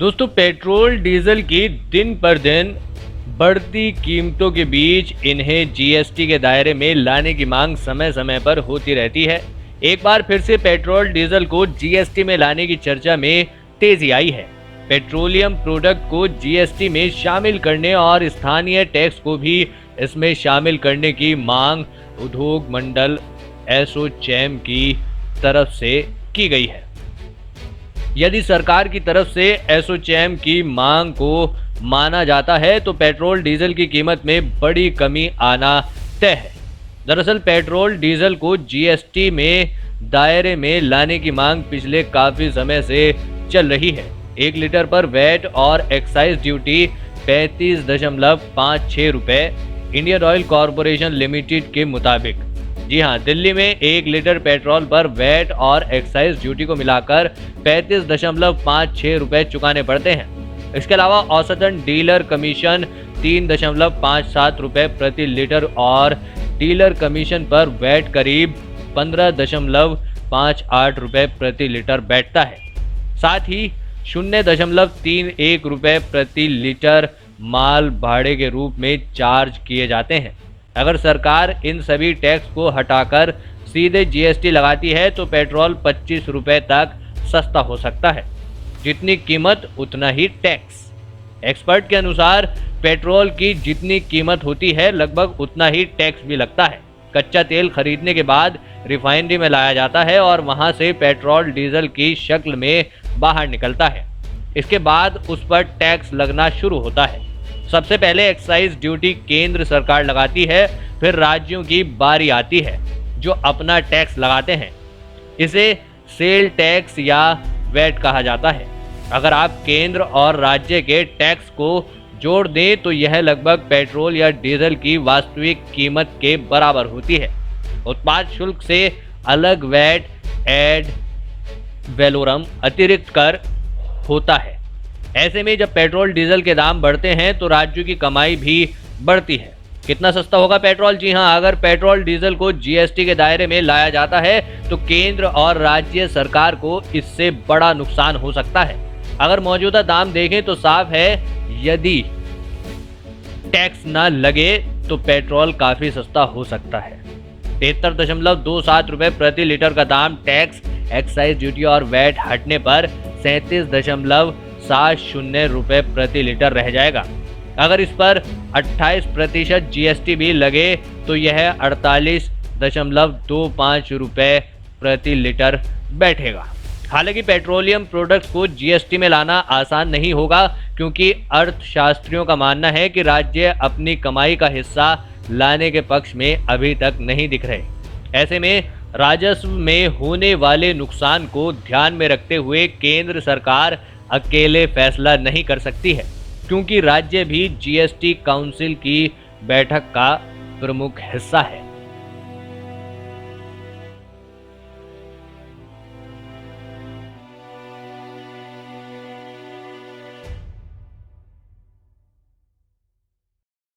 दोस्तों, petrol diesel की दिन पर दिन बढ़ती कीमतों के बीच इन्हें जीएसटी के दायरे में लाने की मांग समय समय पर होती रहती है। एक बार फिर से पेट्रोल डीजल को जीएसटी में लाने की चर्चा में तेजी आई है। पेट्रोलियम प्रोडक्ट को जीएसटी में शामिल करने और स्थानीय टैक्स को भी इसमें शामिल करने की मांग उद्योग मंडल एसोचैम की तरफ से की गई है। यदि सरकार की तरफ से एसोचैम की मांग को माना जाता है तो पेट्रोल डीजल की कीमत में बड़ी कमी आना तय है। दरअसल पेट्रोल डीजल को जीएसटी में दायरे में लाने की मांग पिछले काफी समय से चल रही है। 1 लीटर पर वैट और एक्साइज ड्यूटी 35.56 रुपए इंडियन ऑयल कॉरपोरेशन लिमिटेड के मुताबिक। जी हाँ, दिल्ली में 1 लीटर पेट्रोल पर वैट और एक्साइज ड्यूटी को मिलाकर 35.56 रुपए चुकाने पड़ते हैं। इसके अलावा औसतन डीलर कमीशन 3.57 रुपए प्रति लीटर और डीलर कमीशन पर वैट करीब 15.58 रुपए प्रति लीटर बैठता है। साथ ही 0.31 रुपए प्रति लीटर माल भाड़े के रूप में चार्ज किए जाते हैं। अगर सरकार इन सभी टैक्स को हटाकर सीधे जीएसटी लगाती है तो पेट्रोल 25 रुपए तक सस्ता हो सकता है। जितनी कीमत उतना ही टैक्स। एक्सपर्ट के अनुसार पेट्रोल की जितनी कीमत होती है लगभग उतना ही टैक्स भी लगता है। कच्चा तेल खरीदने के बाद रिफाइनरी में लाया जाता है और वहां से पेट्रोल डीजल की शक्ल में बाहर निकलता है। इसके बाद उस पर टैक्स लगना शुरू होता है। सबसे पहले एक्साइज ड्यूटी केंद्र सरकार लगाती है, फिर राज्यों की बारी आती है जो अपना टैक्स लगाते हैं। इसे सेल टैक्स या वैट कहा जाता है। अगर आप केंद्र और राज्य के टैक्स को जोड़ दें तो यह लगभग पेट्रोल या डीजल की वास्तविक कीमत के बराबर होती है। उत्पाद शुल्क से अलग वैट, एड वैलोरम अतिरिक्त कर होता है। ऐसे में जब पेट्रोल डीजल के दाम बढ़ते हैं तो राज्यों की कमाई भी बढ़ती है। कितना सस्ता होगा पेट्रोल? जी हाँ, अगर पेट्रोल डीजल को जीएसटी के दायरे में लाया जाता है तो केंद्र और राज्य सरकार को इससे बड़ा नुकसान हो सकता है। अगर मौजूदा दाम देखें तो साफ है, यदि टैक्स ना लगे तो पेट्रोल काफी सस्ता हो सकता है। 73.27 रुपए प्रति लीटर का दाम टैक्स, एक्साइज ड्यूटी और वैट हटने पर 37.70 रुपए प्रति लीटर रह जाएगा। अगर इस पर 28% जीएसटी भी लगे तो यह 48.25 रुपए प्रति लीटर बैठेगा। हालांकि पेट्रोलियम प्रोडक्ट्स को जीएसटी में लाना आसान नहीं होगा, क्योंकि अर्थशास्त्रियों का मानना है कि राज्य अपनी कमाई का हिस्सा लाने के पक्ष में अभी तक नहीं दिख रहे। ऐसे में राजस्व में होने वाले नुकसान को ध्यान में रखते हुए केंद्र सरकार अकेले फैसला नहीं कर सकती है, क्योंकि राज्य भी जीएसटी काउंसिल की बैठक का प्रमुख हिस्सा है।